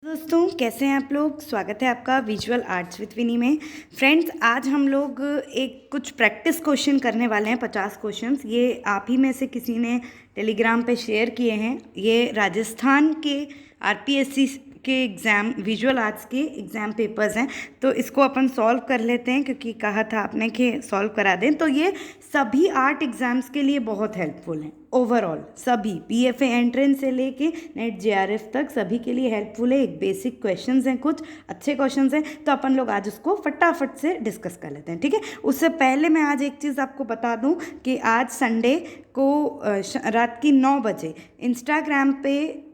दोस्तों कैसे हैं आप लोग। स्वागत है आपका विजुअल आर्ट्स विद विनी में। फ्रेंड्स, आज हम लोग एक कुछ प्रैक्टिस क्वेश्चन करने वाले हैं। 50 क्वेश्चंस ये आप ही में से किसी ने टेलीग्राम पे शेयर किए हैं। ये राजस्थान के आरपीएससी के एग्ज़ाम विजुअल आर्ट्स के एग्ज़ाम पेपर्स हैं, तो इसको अपन सॉल्व कर लेते हैं क्योंकि कहा था आपने कि सॉल्व करा दें। तो ये सभी 8 एग्ज़ाम्स के लिए बहुत हेल्पफुल हैं। ओवरऑल सभी पीएफए एंट्रेंस से लेके नेट जेआरएफ तक सभी के लिए हेल्पफुल है। एक बेसिक क्वेश्चंस हैं, कुछ अच्छे क्वेश्चंस हैं, तो अपन लोग आज उसको फटाफट से डिस्कस कर लेते हैं, ठीक है। उससे पहले मैं आज एक चीज़ आपको बता दूं कि आज संडे को रात की 9 बजे इंस्टाग्राम पे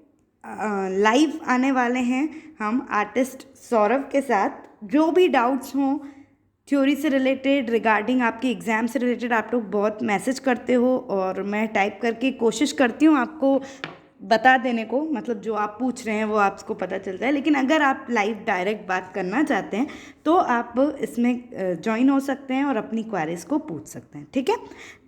लाइव आने वाले हैं हम आर्टिस्ट सौरभ के साथ। जो भी डाउट्स हों थ्योरी से रिलेटेड, रिगार्डिंग आपके एग्ज़ाम से रिलेटेड, आप लोग बहुत मैसेज करते हो और मैं टाइप करके कोशिश करती हूँ आपको बता देने को, मतलब जो आप पूछ रहे हैं वो आपको पता चलता है। लेकिन अगर आप लाइव डायरेक्ट बात करना चाहते हैं तो आप इसमें ज्वाइन हो सकते हैं और अपनी क्वेरीज को पूछ सकते हैं, ठीक है।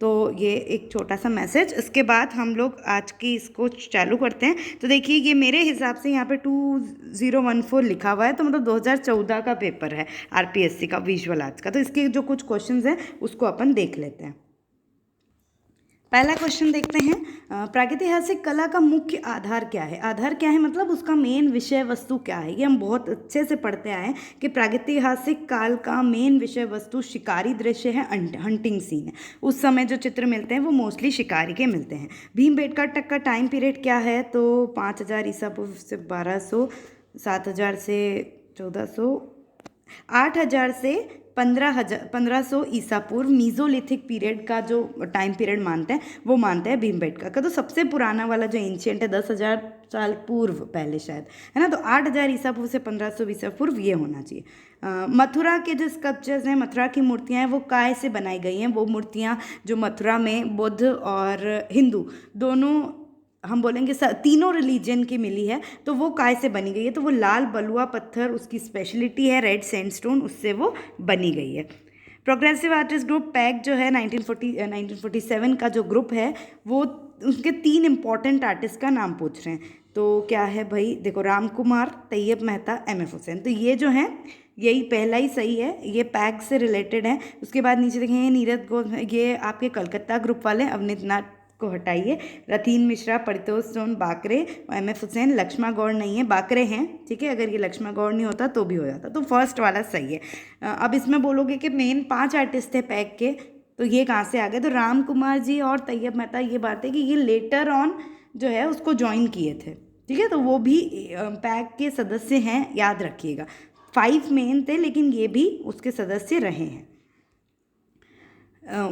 तो ये एक छोटा सा मैसेज, इसके बाद हम लोग आज की इसको चालू करते हैं। तो देखिए, ये मेरे हिसाब से यहाँ पे 2014 लिखा हुआ है, तो मतलब 2014 का पेपर है आरपीएससी का विजुअल आर्ट्स का। तो इसके जो कुछ क्वेश्चंस हैं उसको अपन देख लेते हैं। पहला क्वेश्चन देखते हैं, प्रागैतिहासिक कला का मुख्य आधार क्या है। आधार क्या है मतलब उसका मेन विषय वस्तु क्या है। ये हम बहुत अच्छे से पढ़ते आए हैं कि प्रागैतिहासिक काल का मेन विषय वस्तु शिकारी दृश्य है, हंटिंग सीन है। उस समय जो चित्र मिलते हैं वो मोस्टली शिकारी के मिलते हैं। भीमबेटका तक का टाइम पीरियड क्या है, तो 5000 ईसा पूर्व से 1200, 7000 से 1400, 8000 से 1500 ईसा पूर्व मीज़ोलिथिक पीरियड का जो टाइम पीरियड मानते हैं वो मानते हैं भीमबेटका का। तो सबसे पुराना वाला जो एंशियंट है 10,000 साल पूर्व पहले शायद, है ना। तो 8000 ईसा पूर्व से 1500 ईसा पूर्व ये होना चाहिए। मथुरा के जो स्कल्पचर्स हैं, मथुरा की मूर्तियाँ हैं, वो काय से बनाई गई हैं। वो मूर्तियाँ जो मथुरा में बुद्ध और हिंदू दोनों, हम बोलेंगे तीनों रिलीजन की मिली है, तो वो काय से बनी गई है। तो वो लाल बलुआ पत्थर उसकी स्पेशलिटी है, रेड सैंडस्टोन, उससे वो बनी गई है। प्रोग्रेसिव आर्टिस्ट ग्रुप पैक जो है 1947 का जो ग्रुप है, वो उसके 3 इंपॉर्टेंट आर्टिस्ट का नाम पूछ रहे हैं। तो क्या है भाई, देखो, राम कुमार, तैयब मेहता, एम.एफ. हुसैन। तो ये जो है यही पहला ही सही है, ये पैक से रिलेटेड है। उसके बाद नीचे देखेंगे नीरज गौर, ये आपके कलकत्ता ग्रुप वाले, अवनीत नाथ को हटाइए। रतीन मिश्रा, परितोष सोन, बाकरे, एम.एफ. हुसैन। लक्ष्मा गौड़ नहीं है, बाकरे हैं, ठीक है। अगर ये लक्ष्मा गौड़ नहीं होता तो भी हो जाता। तो फर्स्ट वाला सही है। अब इसमें बोलोगे कि मेन 5 आर्टिस्ट थे पैक के, तो ये कहाँ से आ गए। तो राम कुमार जी और तैयब मेहता, ये बात है कि ये लेटर ऑन जो है उसको ज्वाइन किए थे, ठीक है। तो वो भी पैक के सदस्य हैं, याद रखिएगा। 5 मेन थे लेकिन ये भी उसके सदस्य रहे हैं।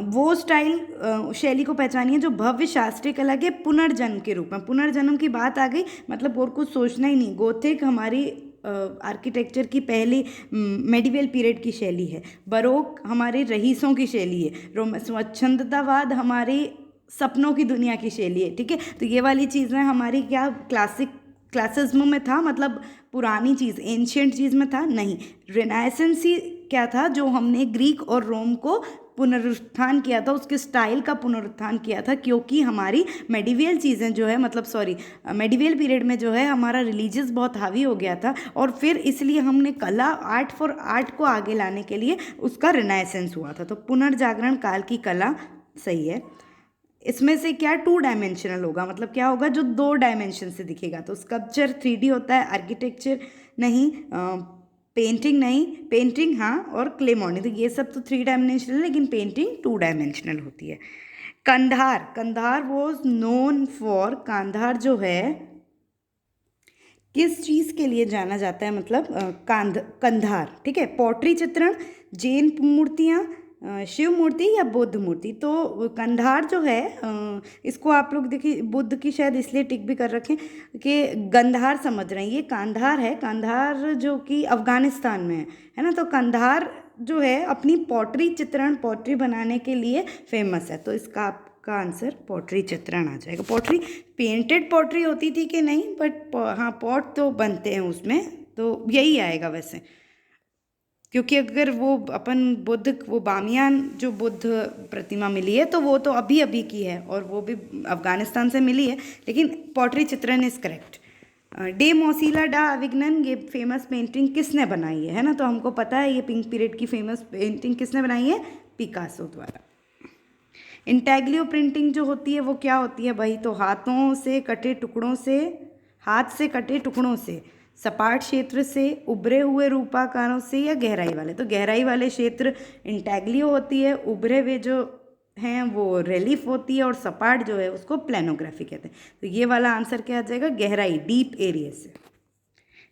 वो स्टाइल शैली को पहचानिए जो भव्य शास्त्रीय कला के पुनर्जन्म के रूप में। पुनर्जन्म की बात आ गई, मतलब और कुछ सोचना ही नहीं। गोथिक हमारी आर्किटेक्चर की पहली मेडिवल पीरियड की शैली है। बरोक हमारे रईसों की शैली है। स्वच्छंदतावाद हमारी सपनों की दुनिया की शैली है, ठीक है। तो ये वाली चीज़ें हमारी क्या क्लासिज्म में था, मतलब पुरानी चीज़, एंशियंट चीज़ में था नहीं। रिनाइसेंसी क्या था, जो हमने ग्रीक और रोम को पुनरुत्थान किया था, उसके स्टाइल का पुनरुत्थान किया था, क्योंकि हमारी मेडिवल चीज़ें जो है, मतलब मेडिवल पीरियड में जो है हमारा रिलीजियस बहुत हावी हो गया था, और फिर इसलिए हमने कला, आर्ट फॉर आर्ट को आगे लाने के लिए उसका रिनाइसेंस हुआ था। तो पुनर्जागरण काल की कला सही है। इसमें से क्या 2 डायमेंशनल होगा, मतलब क्या होगा जो 2 डायमेंशन से दिखेगा। तो स्कल्पचर 3D होता है, आर्किटेक्चर नहीं, पेंटिंग नहीं, पेंटिंग हाँ, और क्ले मॉडलिंग। तो ये सब तो 3 डायमेंशनल, लेकिन पेंटिंग 2 डायमेंशनल होती है। Kandahar, Kandahar was known for, Kandahar जो है किस चीज़ के लिए जाना जाता है, मतलब कंधार, ठीक है। पॉटरी चित्रण, जैन मूर्तियाँ, शिव मूर्ति या बुद्ध मूर्ति। तो कंधार जो है, इसको आप लोग देखिए, बुद्ध की शायद इसलिए टिक भी कर रखें कि गंधार समझ रहे हैं, ये कांधार है। कांधार जो कि अफगानिस्तान में है ना। तो कंधार जो है अपनी पॉटरी चित्रण, पॉटरी बनाने के लिए फेमस है। तो इसका आपका आंसर पॉटरी चित्रण आ जाएगा। पॉटरी पेंटेड पॉटरी होती थी कि नहीं, बट हाँ, पॉट तो बनते हैं उसमें, तो यही आएगा वैसे। क्योंकि अगर वो अपन बुद्ध, वो बामियान जो बुद्ध प्रतिमा मिली है, तो वो तो अभी अभी की है और वो भी अफगानिस्तान से मिली है, लेकिन पॉटरी चित्रण इज़ करेक्ट। डे मोसीला डा अविग्नन, ये फेमस पेंटिंग किसने बनाई है ना? तो हमको पता है ये पिंक पीरियड की फेमस पेंटिंग किसने बनाई है? पिकासो द्वारा। इंटैग्लियो प्रिंटिंग जो होती है वो क्या होती है भाई? तो हाथ से कटे टुकड़ों से, सपाट क्षेत्र से, उभरे हुए रूपाकारों से या गहराई वाले। तो गहराई वाले क्षेत्र इंटैग्लियो होती है, उभरे हुए जो हैं वो रिलीफ होती है, और सपाट जो है उसको प्लेनोग्राफी कहते हैं। तो ये वाला आंसर क्या आ जाएगा? गहराई, डीप एरिया से।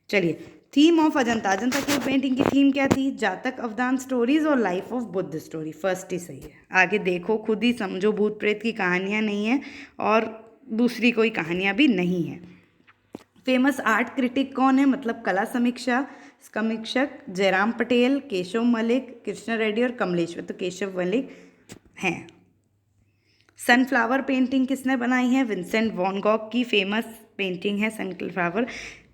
चलिए, थीम ऑफ अजंता। अजंता की पेंटिंग की थीम क्या थी? जातक अवदान स्टोरीज और life of Buddha story. First ही सही है। आगे देखो, खुद ही समझो, भूत प्रेत की कहानियाँ नहीं हैं और दूसरी कोई कहानियाँ भी नहीं हैं। फेमस आर्ट क्रिटिक कौन है? मतलब कला समीक्षक जयराम पटेल, केशव मलिक, कृष्ण रेड्डी और कमलेश्वर। तो केशव मलिक हैं। सनफ्लावर पेंटिंग किसने बनाई है? विंसेंट वैन गॉग की फेमस पेंटिंग है sunflower.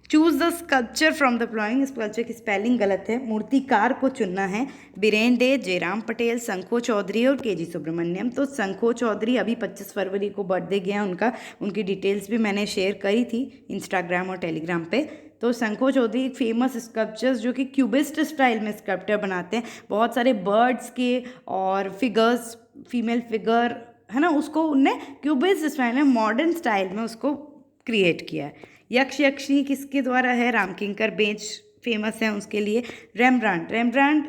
Choose the sculpture from the following. Sculpture की स्पेलिंग गलत है, मूर्तिकार को चुनना है। बीरेन डे, जयराम पटेल, शंखो चौधरी और केजी सुब्रमण्यम। तो शंखो चौधरी अभी 25 फरवरी को बर्थडे गया उनका, उनकी डिटेल्स भी मैंने शेयर करी थी इंस्टाग्राम और टेलीग्राम पे। तो शंखो चौधरी एक फेमस स्कल्पचर्स जो कि क्यूबिस्ट स्टाइल में स्कल्पचर बनाते हैं, बहुत सारे बर्ड्स के और फिगर्स, फीमेल फिगर है ना, उसको उनने क्यूबिस्ट स्टाइल में, मॉडर्न स्टाइल में उसको क्रिएट किया है। यक्ष यक्षिणी किसके द्वारा है? रामकिंकर बेंच फेमस है उसके लिए। रेम्ब्रांड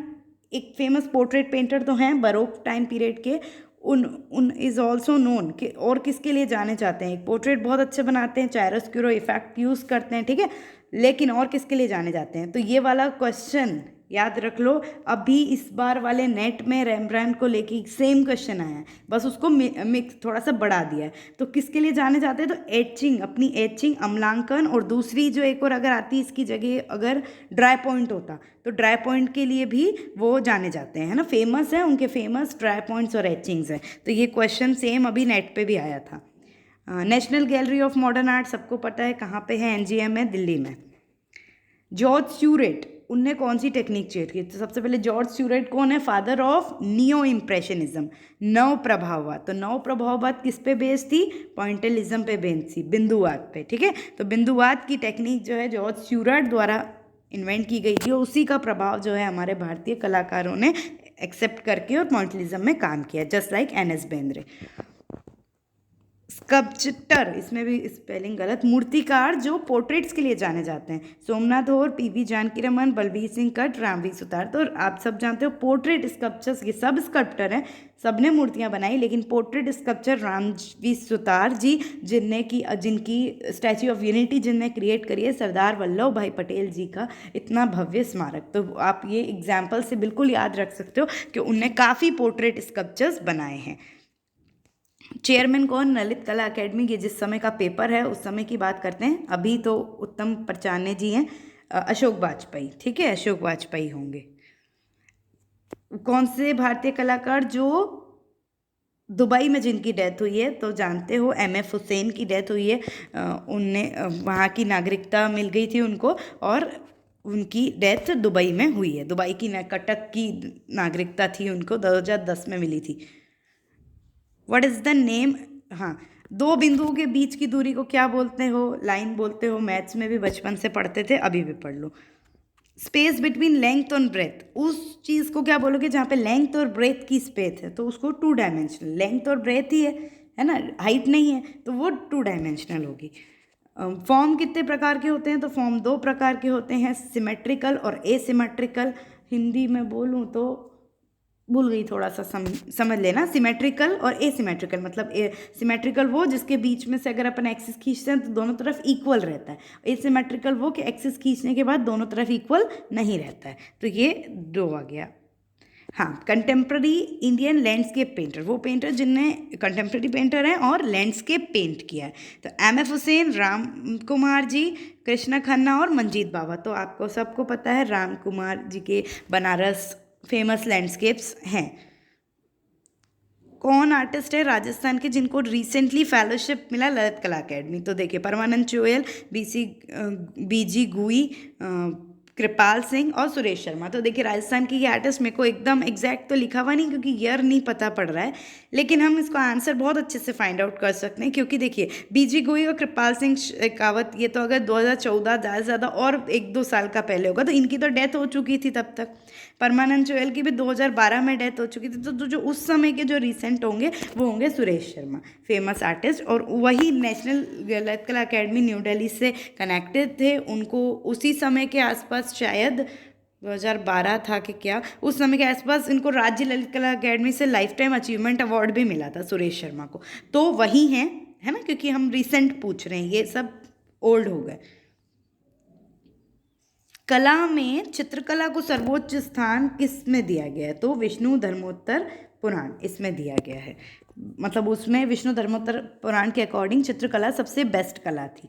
एक फेमस पोर्ट्रेट पेंटर तो हैं बरोक टाइम पीरियड के। उन इज़ ऑल्सो नोन कि और किसके लिए जाने जाते हैं? एक पोर्ट्रेट बहुत अच्छे बनाते हैं, चायरोस्क्यूरो इफेक्ट यूज़ करते हैं, ठीक है, लेकिन और किसके लिए जाने जाते हैं? तो ये वाला क्वेश्चन याद रख लो। अभी इस बार वाले नेट में रेम्ब्रांड को लेके सेम क्वेश्चन आया है, बस उसको मिक्स थोड़ा सा बढ़ा दिया है। तो किसके लिए जाने जाते हैं? तो एचिंग, अपनी एचिंग, अम्लांकन, और दूसरी जो एक और अगर आती इसकी जगह अगर ड्राई पॉइंट होता तो ड्राई पॉइंट के लिए भी वो जाने जाते हैं, है ना। फेमस है उनके, फेमस ड्राई पॉइंट्स और एचिंग्स हैं। तो ये क्वेश्चन सेम अभी नेट पे भी आया था। National gallery of modern art सबको पता है कहाँ पे है? एनजीएम में, दिल्ली में। जॉर्ज स्यूरेट, उनने कौन सी टेक्निक चेयर की? तो सबसे पहले जॉर्ज स्यूरेट कौन है? फादर ऑफ नियो इम्प्रेशनिज्म, नव प्रभाववाद। तो नव प्रभाववाद किस पे बेस्ड थी? पॉइंटलिज्म पे बेस्ड थी, बिंदुवाद पे, ठीक है। तो बिंदुवाद की टेक्निक जो है जॉर्ज स्यूरेट द्वारा इन्वेंट की गई थी, उसी का प्रभाव जो है हमारे भारतीय कलाकारों ने एक्सेप्ट करके और पॉइंटलिज्म में काम किया, just like NS. Bendre. Sculpture, इसमें भी स्पेलिंग गलत। मूर्तिकार जो पोर्ट्रेट्स के लिए जाने जाते हैं, सोमनाथ और पीवी जानकी रमन, बलबीर सिंह कट, रामवीर सुतार। तो आप सब जानते हो पोर्ट्रेट स्कल्पचर्स, ये सब स्कल्प्टर हैं, सबने मूर्तियां बनाई, लेकिन पोर्ट्रेट स्कल्पचर रामवीर सुतार जी जिनकी स्टैच्यू ऑफ यूनिटी जिनने क्रिएट करी है, सरदार वल्लभ भाई पटेल जी का इतना भव्य स्मारक। तो आप ये एग्जाम्पल से बिल्कुल याद रख सकते हो कि उनने काफ़ी पोर्ट्रेट स्कल्पचर्स बनाए हैं। चेयरमैन कौन? ललित कला अकेडमी। ये जिस समय का पेपर है उस समय की बात करते हैं, अभी तो उत्तम परचाने जी हैं। अशोक वाजपेयी, ठीक है, अशोक वाजपेयी होंगे। कौन से भारतीय कलाकार जो दुबई में जिनकी डेथ हुई है? तो जानते हो M.F. हुसैन की डेथ हुई है। उनने वहाँ की नागरिकता मिल गई थी उनको, और उनकी डेथ दुबई में हुई है। दुबई की कटक की नागरिकता थी उनको, 2010 में मिली थी। What is the name? हाँ, दो बिंदुओं के बीच की दूरी को क्या बोलते हो? लाइन बोलते हो। मैथ्स में भी बचपन से पढ़ते थे, अभी भी पढ़ लो। स्पेस बिटवीन लेंथ और ब्रेथ, उस चीज़ को क्या बोलोगे जहाँ पे लेंथ और ब्रेथ की स्पेस है? तो उसको 2 डायमेंशनल, लेंथ और ब्रेथ ही है ना, हाइट नहीं है, तो वो 2 डायमेंशनल होगी। फॉर्म कितने प्रकार के होते हैं? तो फॉर्म 2 प्रकार के होते हैं, सिमेट्रिकल और एसिमेट्रिकल। हिंदी में बोलूँ तो भूल गई, थोड़ा सा समझ लेना। सिमेट्रिकल और एसिमेट्रिकल, मतलब सिमेट्रिकल वो जिसके बीच में से अगर अपन एक्सिस खींचते हैं तो दोनों तरफ इक्वल रहता है। एसिमेट्रिकल वो कि एक्सिस खींचने के बाद दोनों तरफ इक्वल नहीं रहता है। तो ये 2 आ गया। हाँ, कंटेम्प्रेरी इंडियन लैंडस्केप पेंटर, वो पेंटर जिनने कंटेम्प्रेरी पेंटर हैं और लैंडस्केप पेंट किया है। तो M.F. हुसैन, राम कुमार जी, कृष्ण खन्ना और मंजीत बावा। तो आपको सबको पता है राम कुमार जी के बनारस फेमस लैंडस्केप्स हैं। कौन आर्टिस्ट है राजस्थान के जिनको रिसेंटली फेलोशिप मिला ललित कला अकेडमी? तो देखिए, परमानंद चोयल, BG गुई, कृपाल सिंह और सुरेश शर्मा। तो देखिए राजस्थान की ये आर्टिस्ट, मेरे को एकदम एग्जैक्ट तो लिखा हुआ नहीं क्योंकि ईयर नहीं पता पड़ रहा है, लेकिन हम इसको आंसर बहुत अच्छे से फाइंड आउट कर सकते हैं क्योंकि देखिए बीजी गोई और कृपाल सिंह शेखावत, ये तो अगर 2014 ज़्यादा से ज़्यादा और 1-2 साल का पहले होगा, तो इनकी तो डेथ हो चुकी थी तब तक। परमानंद चोयल की भी 2012 में डेथ हो चुकी थी। तो जो उस समय के जो रिसेंट होंगे वो होंगे सुरेश शर्मा, फेमस आर्टिस्ट, और वही नेशनल ललित कला अकेडमी न्यू दिल्ली से कनेक्टेड थे। उनको उसी समय के आसपास, शायद 2012 था कि क्या, उस समय के आसपास इनको राज्य ललित कला अकेडमी से लाइफ टाइम अचीवमेंट अवार्ड भी मिला था सुरेश शर्मा को। तो वही हैं, है ना, क्योंकि हम रिसेंट पूछ रहे हैं, ये सब ओल्ड हो गए। कला में चित्रकला को सर्वोच्च स्थान किस में दिया गया है? तो विष्णु धर्मोत्तर पुराण इसमें दिया गया है। मतलब उसमें विष्णु धर्मोत्तर पुराण के अकॉर्डिंग चित्रकला सबसे बेस्ट कला थी।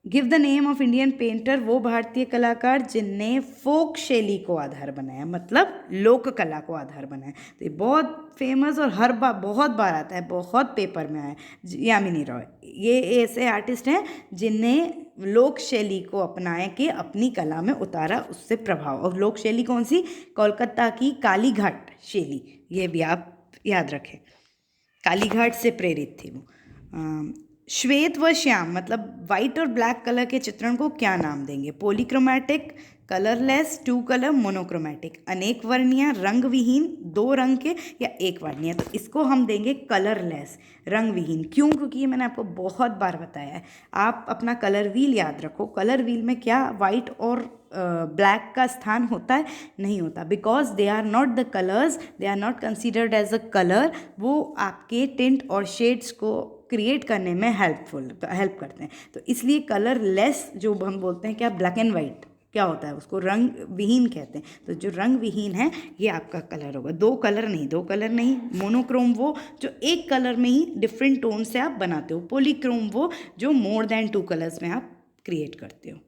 Give the name of Indian painter, वो भारतीय कलाकार जिनने फोक शैली को आधार बनाया, मतलब लोक कला को आधार बनाया। तो ये बहुत फेमस और हर बार बहुत बार आता है, बहुत पेपर में आया है, यामिनी रॉय। ये ऐसे आर्टिस्ट हैं जिनने लोक शैली को अपनाया कि अपनी कला में उतारा उससे प्रभाव। और लोक शैली कौन सी? कोलकाता की कालीघाट शैली, ये भी आप याद रखें, कालीघाट से प्रेरित थी वो। श्वेत व श्याम मतलब वाइट और ब्लैक कलर के चित्रण को क्या नाम देंगे? Polychromatic, colourless, two colour, monochromatic, अनेक वर्णीय, रंग विहीन, दो रंग के, या एक वर्णीय। तो इसको हम देंगे कलरलेस, रंग विहीन। क्यों? क्योंकि ये मैंने आपको बहुत बार बताया है। आप अपना कलर व्हील याद रखो, कलर व्हील में क्या वाइट और ब्लैक का स्थान होता है? नहीं होता, because they are not the colours, they are not considered as a colour. वो आपके टिंट और शेड्स को क्रिएट करने में हेल्प करते हैं। तो इसलिए कलरलेस जो हम बोलते हैं, क्या ब्लैक एंड वाइट क्या होता है, उसको रंग विहीन कहते हैं। तो जो रंग विहीन है ये आपका कलर होगा। दो कलर नहीं, मोनोक्रोम वो जो एक कलर में ही डिफरेंट टोन से आप बनाते हो, पॉलीक्रोम वो जो मोर देन 2 कलर्स में आप क्रिएट करते हो।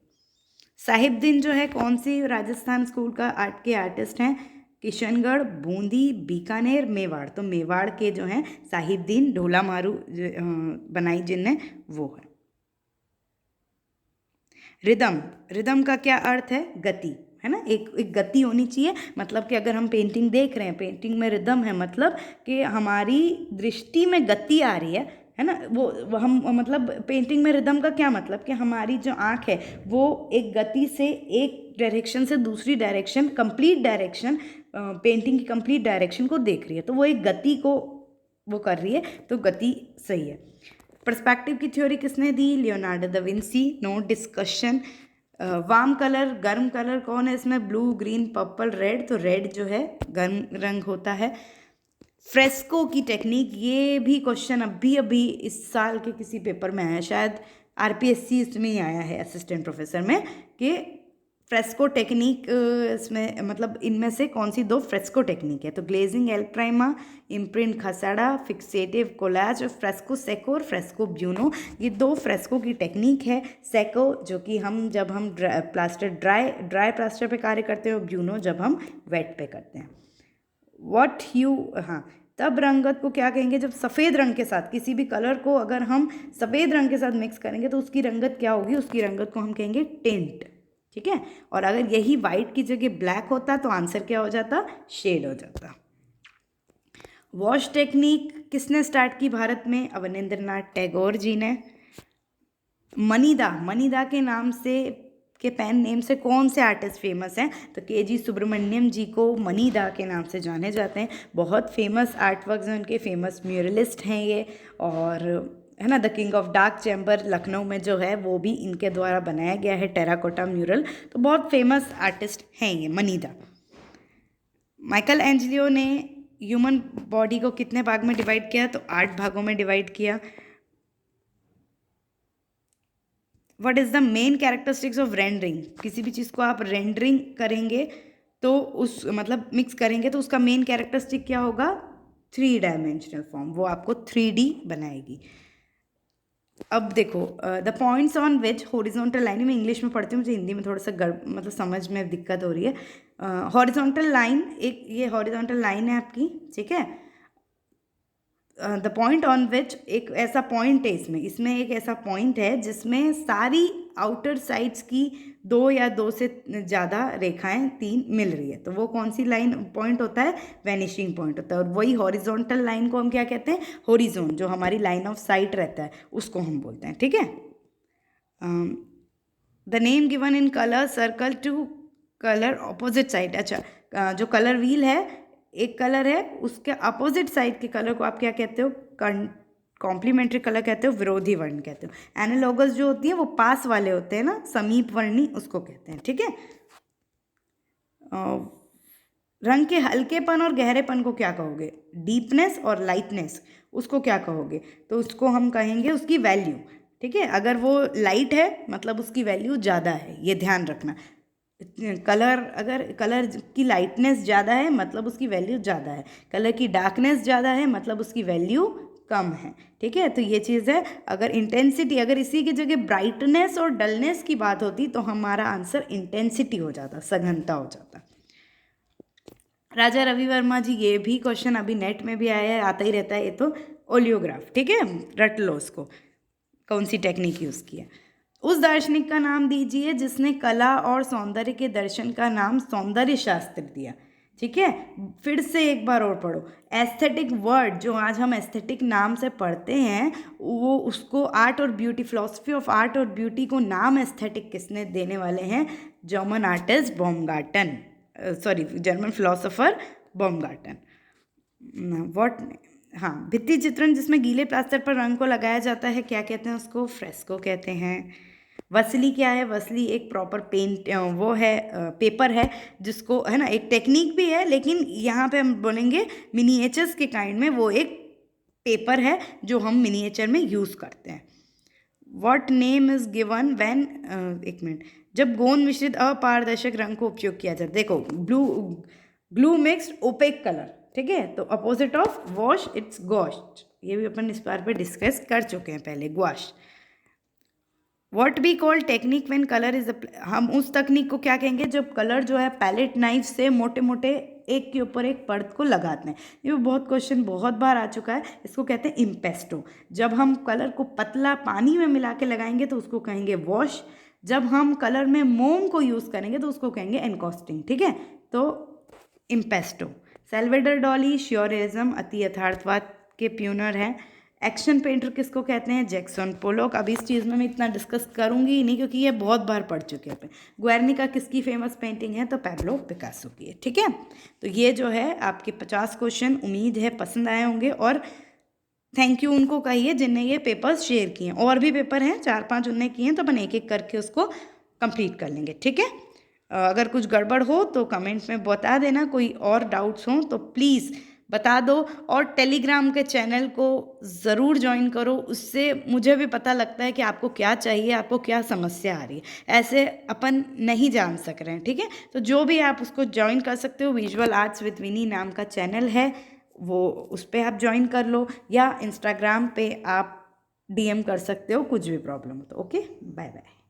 साहिबदीन जो है कौन सी राजस्थान स्कूल का आर्ट के आर्टिस्ट हैं? किशनगढ़, बूंदी, बीकानेर, मेवाड़। तो मेवाड़ के जो हैं साहिबदीन, ढोला मारू बनाई जिनने, वो है। रिदम का क्या अर्थ है? गति, है ना, एक गति होनी चाहिए। मतलब कि अगर हम पेंटिंग देख रहे हैं, पेंटिंग में रिदम है, मतलब कि हमारी दृष्टि में गति आ रही है ना। वो हम मतलब पेंटिंग में रिदम का क्या मतलब कि हमारी जो आँख है वो एक गति से एक डायरेक्शन से दूसरी डायरेक्शन, कंप्लीट डायरेक्शन, पेंटिंग की कंप्लीट डायरेक्शन को देख रही है। तो वो एक गति को वो कर रही है, तो गति सही है। पर्सपेक्टिव की थ्योरी किसने दी? Leonardo da Vinci, no discussion. Warm colour, गर्म कलर कौन है इसमें? Blue, green, purple, red. तो रेड जो है गर्म रंग होता है। फ्रेस्को की टेक्निक, ये भी क्वेश्चन अभी इस साल के किसी पेपर में आया, शायद आरपीएससी इसमें ही आया है असिस्टेंट प्रोफेसर में, कि फ्रेस्को टेक्निक इसमें मतलब इनमें से कौन सी दो फ्रेस्को टेक्निक है? तो ग्लेजिंग एल प्राइमा, इम्प्रिंट खसाड़ा, फिक्सेटिव कोलाज, फ्रेस्को सेको और फ्रेस्को ब्यूनो। ये दो फ्रेस्को की टेक्निक है। सेको जो कि हम जब हम ड्राई प्लास्टर पे कार्य करते हैं, और ब्यूनो जब हम वेट पे करते हैं। व्हाट ह्यू, हाँ, तब रंगत को क्या कहेंगे? जब सफ़ेद रंग के साथ किसी भी कलर को अगर हम सफ़ेद रंग के साथ मिक्स करेंगे तो उसकी रंगत क्या होगी? उसकी रंगत को हम कहेंगे टिंट, ठीक है। और अगर यही वाइट की जगह ब्लैक होता तो आंसर क्या हो जाता? शेड हो जाता। वॉश टेक्निक किसने स्टार्ट की भारत में? अवनींद्रनाथ टैगोर जी ने। मनीदा के नाम से, के पेन नेम से कौन से आर्टिस्ट फेमस हैं? तो के.जी. सुब्रमण्यम जी को मनीदा के नाम से जाने जाते हैं। बहुत फेमस आर्ट वर्क्स हैं उनके, फेमस म्यूरलिस्ट हैं ये। और है ना, the king of dark chamber Lucknow में जो है वो भी इनके द्वारा बनाया गया है, टेराकोटा म्यूरल। तो बहुत फेमस आर्टिस्ट हैं ये मनीदा। माइकल एंजेलियो ने ह्यूमन बॉडी को कितने भाग में डिवाइड किया? तो 8 भागों में डिवाइड किया। What is the main characteristics of rendering? किसी भी चीज़ को आप रेंडरिंग करेंगे तो उस मतलब मिक्स करेंगे तो उसका मेन कैरेक्टरिस्टिक क्या होगा? 3 डायमेंशनल फॉर्म, वो आपको 3D बनाएगी। अब देखो, the points on which horizontal line, में इंग्लिश में पढ़ती हूँ, मुझे हिंदी में थोड़ा सा मतलब समझ में दिक्कत हो रही है। हॉरिजॉन्टल लाइन, एक ये हॉरिजॉन्टल लाइन है आपकी, ठीक है। द पॉइंट ऑन विच, एक ऐसा पॉइंट है इसमें एक ऐसा पॉइंट है जिसमें सारी आउटर साइड्स की 2 या 2 से ज़्यादा रेखाएं 3 मिल रही है, तो वो कौन सी लाइन पॉइंट होता है? वैनिशिंग पॉइंट होता है। और वही हॉरिजॉन्टल लाइन को हम क्या कहते हैं? होरिजोन, जो हमारी लाइन ऑफ साइट रहता है उसको हम बोलते हैं। ठीक है, the name given in colour circle two colour opposite side. अच्छा, जो कलर व्हील है, एक कलर है, उसके अपोजिट साइड के कलर को आप क्या कहते हो? कॉम्प्लीमेंट्री कलर कहते हो, विरोधी वर्ण कहते हो। एनालॉगस जो होती है वो पास वाले होते हैं ना, समीप वर्णी उसको कहते हैं। ठीक है, रंग के हल्केपन और गहरेपन को क्या कहोगे? डीपनेस और लाइटनेस, उसको क्या कहोगे? तो उसको हम कहेंगे उसकी वैल्यू। ठीक है, अगर वो लाइट है मतलब उसकी वैल्यू ज़्यादा है, ये ध्यान रखना। अगर कलर की लाइटनेस ज़्यादा है मतलब उसकी वैल्यू ज़्यादा है, कलर की डार्कनेस ज़्यादा है मतलब उसकी वैल्यू कम है। ठीक है, तो ये चीज़ है। अगर इंटेंसिटी, अगर इसी की जगह ब्राइटनेस और डलनेस की बात होती तो हमारा आंसर इंटेंसिटी हो जाता, सघनता हो जाता। राजा रवि वर्मा जी, ये भी क्वेश्चन अभी नेट में भी आया है, आता ही रहता है ये तो। ओलियोग्राफ, ठीक है, रट लो उसको, कौन सी टेक्निक यूज़ की है। उस दार्शनिक का नाम दीजिए जिसने कला और सौंदर्य के दर्शन का नाम सौंदर्य शास्त्र दिया। ठीक है, फिर से एक बार और पढ़ो। एस्थेटिक वर्ड, जो आज हम एस्थेटिक नाम से पढ़ते हैं, वो उसको आर्ट और ब्यूटी, फिलॉसफी ऑफ आर्ट और ब्यूटी को नाम एस्थेटिक किसने देने वाले हैं? German artist Baumgarten, sorry German philosopher Baumgarten. What, हाँ, भित्ति चित्रण जिसमें गीले प्लास्टर पर रंग को लगाया जाता है, क्या कहते हैं उसको? फ्रेस्को कहते हैं। वसली क्या है? वसली एक प्रॉपर पेंट, वो है, पेपर है, जिसको है ना, एक टेक्निक भी है, लेकिन यहाँ पे हम बोलेंगे मिनिएचर्स के काइंड में वो एक पेपर है जो हम मिनिएचर में यूज़ करते हैं। What name is given when, एक मिनट, जब गोंद मिश्रित अपारदर्शक रंग को उपयोग किया जाता है। देखो, ग्लू मिक्स्ड ओपेक कलर, ठीक है, तो opposite of wash it's gosh, ये भी अपन इस बार पे डिस्कस कर चुके हैं पहले, gosh. What we call technique when colour is, हम उस तकनीक को क्या कहेंगे जब कलर जो है पैलेट नाइफ से मोटे मोटे एक के ऊपर एक परत को लगाते हैं। ये बहुत क्वेश्चन बहुत बार आ चुका है, इसको कहते हैं इम्पेस्टो। जब हम कलर को पतला पानी में मिला के लगाएंगे तो उसको कहेंगे वॉश, जब हम कलर में मोम को यूज़ करेंगे तो उसको कहेंगे एनकॉस्टिंग। ठीक है, तो इम्पेस्टो। सैल्वेडर डॉली श्योरिज्म, अति यथार्थवाद के प्यूनर हैं। एक्शन पेंटर किसको कहते हैं? जैक्सन पोलोक। अब इस चीज़ में मैं इतना डिस्कस करूंगी ही नहीं क्योंकि ये बहुत बार पढ़ चुके हैं। गुएर्निका किसकी फेमस पेंटिंग है? तो पैब्लो पिकासो की है। ठीक है, तो ये जो है आपके 50 क्वेश्चन, उम्मीद है पसंद आए होंगे, और थैंक यू उनको कहिए जिनने ये पेपर्स शेयर किए हैं। और भी पेपर हैं 4-5 उनने किए हैं, तो अपन एक एक करके उसको कंप्लीट कर लेंगे। ठीक है, अगर कुछ गड़बड़ हो तो कमेंट्स में बता देना, कोई और डाउट्स हो तो प्लीज़ बता दो, और टेलीग्राम के चैनल को ज़रूर ज्वाइन करो, उससे मुझे भी पता लगता है कि आपको क्या चाहिए, आपको क्या समस्या आ रही है, ऐसे अपन नहीं जान सक रहे हैं। ठीक है, तो जो भी आप उसको ज्वाइन कर सकते हो, विजुअल आर्ट्स विद विनी नाम का चैनल है, वो उस पर आप ज्वाइन कर लो, या इंस्टाग्राम पे आप DM कर सकते हो कुछ भी प्रॉब्लम हो तो। Okay, bye bye.